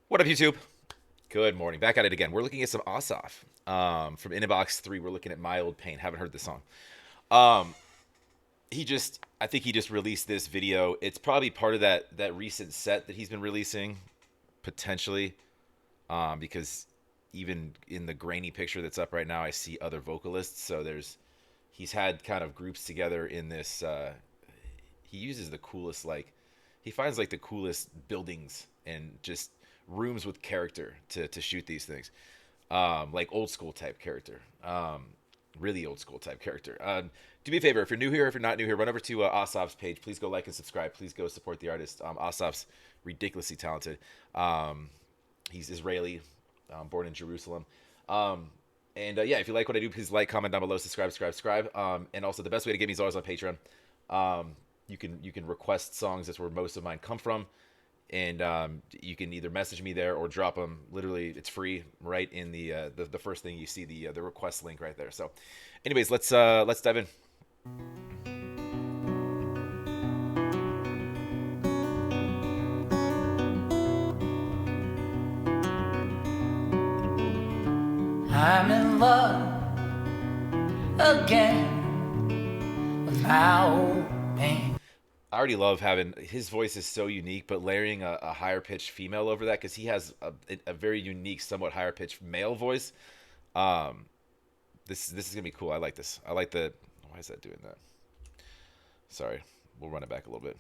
What up, YouTube? Good morning. Back at it again. We're looking at some Asaf from Inbox 3. We're looking at My Old Pain. Haven't heard the song. Um, I think he just released this video. It's probably part of that recent set that he's been releasing, potentially, because even in the grainy picture that's up right now, I see other vocalists. So he's had kind of groups together in this. He uses the coolest, he finds like the coolest buildings and just rooms with character to shoot these things, like old school type character, really old school type character. Do me a favor, if you're new here, if you're not new here, run over to Asaf's page. Please go like and subscribe. Please go support the artist. Asaf's ridiculously talented. He's Israeli, born in Jerusalem. And if you like what I do, please like, comment down below, subscribe. And also, the best way to get me is always on Patreon. You can request songs. That's where most of mine come from, and you can either message me there or drop them. Literally, it's free right in the first thing you see, the request link right there. So, anyways, let's dive in. I'm in love again with my old pain. I already love having his voice is so unique, but layering a higher pitched female over that because he has a very unique, somewhat higher pitched male voice. Um, this is gonna be cool. I like this. I like the. Why is that doing that? Sorry, we'll run it back a little bit.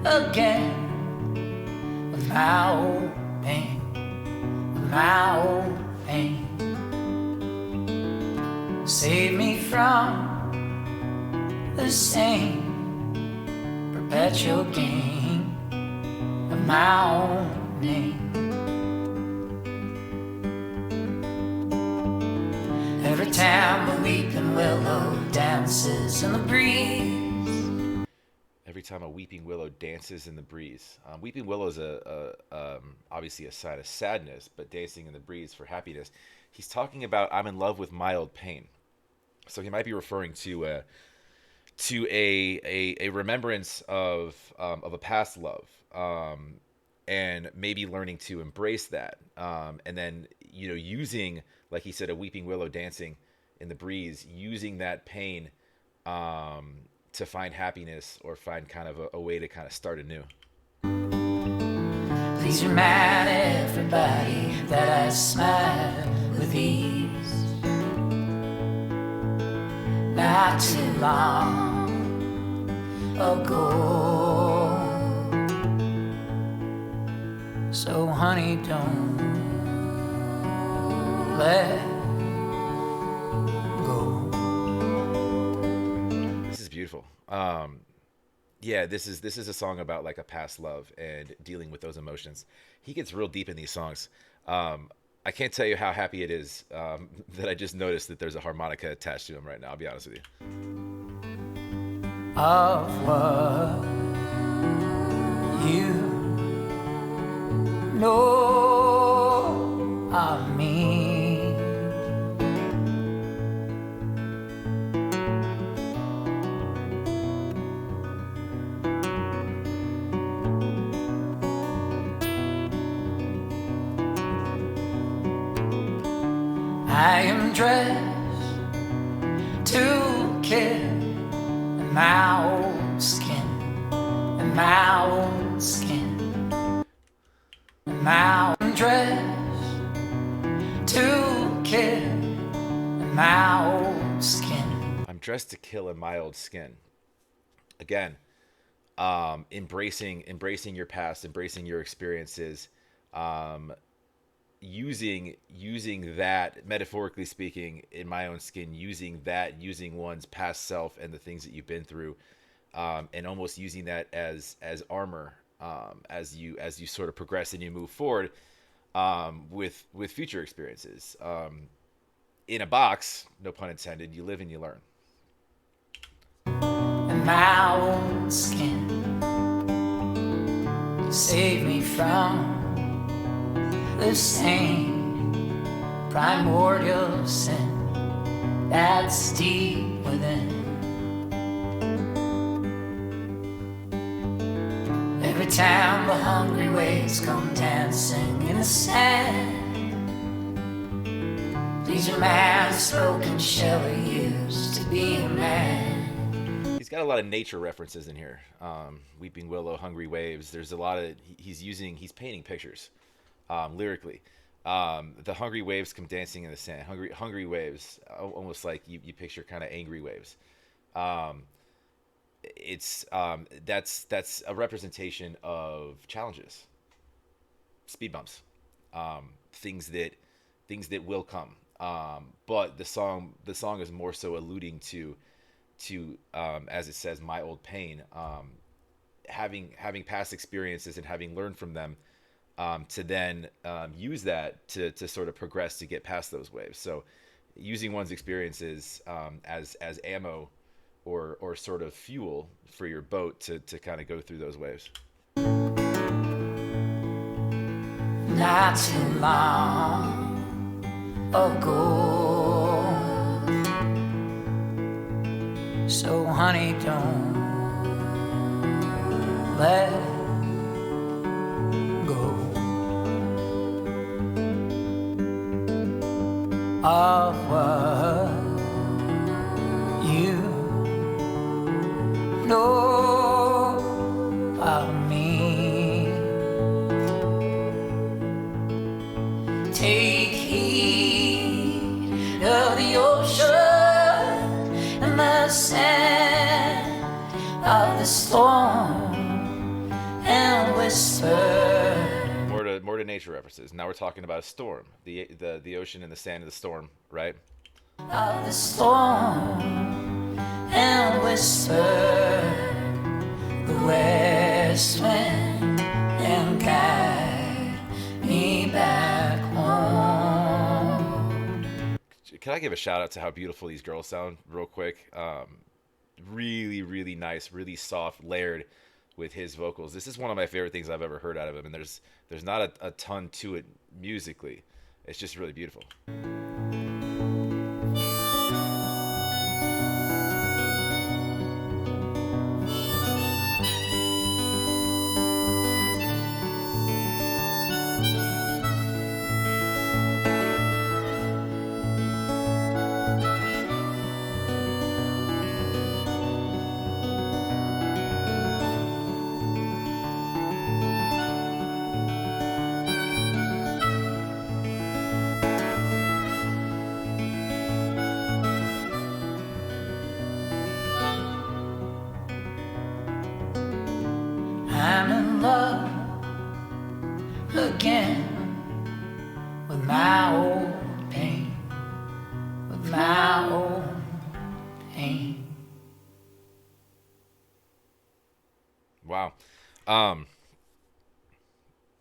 Again with my old pain, with my old pain. Save me from the same perpetual game of my own name. Every time a weeping willow dances in the breeze. Every time a weeping willow dances in the breeze. Weeping willow is obviously a sign of sadness, but dancing in the breeze for happiness. He's talking about I'm in love with mild pain, so he might be referring to a remembrance of a past love, and maybe learning to embrace that, and then using, like he said, a weeping willow dancing in the breeze, using that pain to find happiness or find kind of a way to kind of start anew. Please remind everybody that I smile with ease. Not too long ago. So honey, don't let go. This is beautiful. This is a song about like a past love and dealing with those emotions. He gets real deep in these songs. I can't tell you how happy it is that I just noticed that there's a harmonica attached to him right now. I'll be honest with you. Of what you know of me. I am dressed to kill in my old skin, in my old skin, in my old dress to kill in my old skin. I'm dressed to kill in my old skin. Again, embracing your past, embracing your experiences, using that, metaphorically speaking, in my own skin, using one's past self and the things that you've been through, and almost using that as armor, as you sort of progress and you move forward, with future experiences. In a box, no pun intended, you live and you learn. In my old skin, save me from the same primordial sin that's deep within. Every time the hungry waves waves come dancing in the sand. Please your man's broken shell used to be a man. He's got a lot of nature references in here. Weeping Willow, Hungry Waves. There's a lot of he's painting pictures, lyrically. The hungry waves come dancing in the sand. Hungry waves, almost like you picture kind of angry waves. Um, it's that's a representation of challenges, speed bumps, things that will come. But the song is more so alluding to as it says, my old pain. Having past experiences and having learned from them, to then use that to sort of progress to get past those waves. So using one's experiences as ammo or sort of fuel for your boat to kind of go through those waves. Not too long ago, so honey, don't let go of what you know about me. Take heed of the ocean and the sand of the storm and whisper. More to nature references. Now we're talking about a storm, the ocean and the sand of the storm, right? Of the storm and whisper the west wind and guide me back home. Can I give a shout out to how beautiful these girls sound real quick? Really, really nice, really soft, layered with his vocals. This is one of my favorite things I've ever heard out of him, and there's not a ton to it musically. It's just really beautiful. I'm in love again with my old pain, with my old pain. Wow.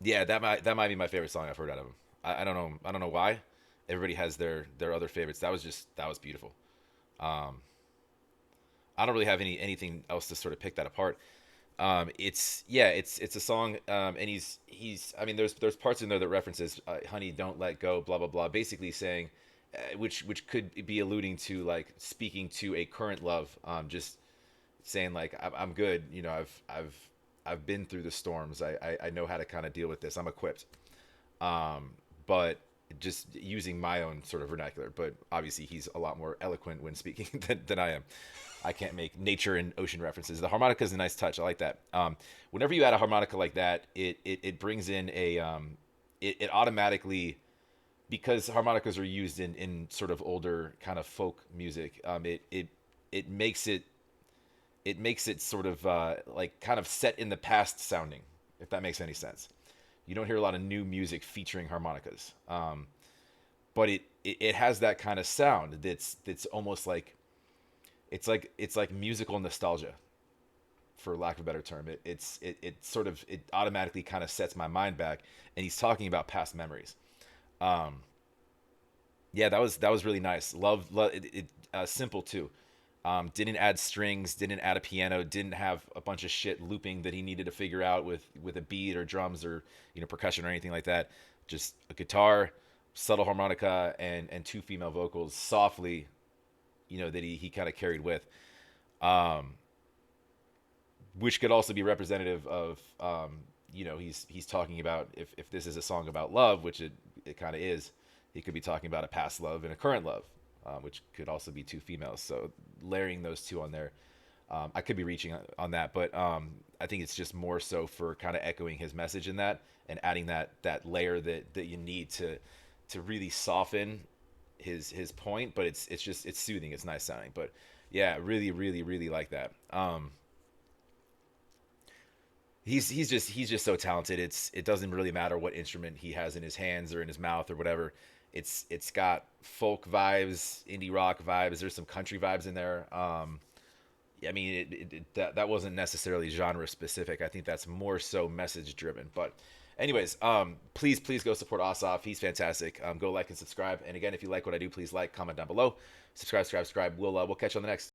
Yeah, that might be my favorite song I've heard out of him. I don't know why. Everybody has their other favorites. That was beautiful. Um, I don't really have anything else to sort of pick that apart. It's a song, and he's I mean there's parts in there that references, honey, don't let go, blah blah blah, basically saying, which could be alluding to like speaking to a current love, just saying like I'm good, I've been through the storms, I know how to kind of deal with this, I'm equipped, but just using my own sort of vernacular. But obviously he's a lot more eloquent when speaking than I am. I can't make nature and ocean references. The harmonica is a nice touch. I like that. Whenever you add a harmonica like that, it brings in it automatically, because harmonicas are used in sort of older kind of folk music. It makes it sort of like kind of set in the past sounding, if that makes any sense. You don't hear a lot of new music featuring harmonicas, but it has that kind of sound that's almost like it's like musical nostalgia, for lack of a better term. It automatically kind of sets my mind back, and he's talking about past memories. Um, yeah, that was really nice. Love it. Simple too. Didn't add strings, didn't add a piano, didn't have a bunch of shit looping that he needed to figure out with a beat or drums or percussion or anything like that. Just a guitar, subtle harmonica, and two female vocals softly, that he kind of carried with, um, which could also be representative of he's talking about, if this is a song about love, which it kind of is, he could be talking about a past love and a current love, which could also be two females. So layering those two on there, I could be reaching on that, but I think it's just more so for kind of echoing his message in that, and adding that layer that you need to really soften his point. But it's just it's soothing, it's nice sounding. But yeah, really, really, really like that. He's just so talented. It doesn't really matter what instrument he has in his hands or in his mouth or whatever. It's got folk vibes, indie rock vibes. There's some country vibes in there. I mean, that wasn't necessarily genre specific. I think that's more so message driven. But, anyways, please go support Asaf. He's fantastic. Go like and subscribe. And again, if you like what I do, please like, comment down below, subscribe. We'll catch you on the next.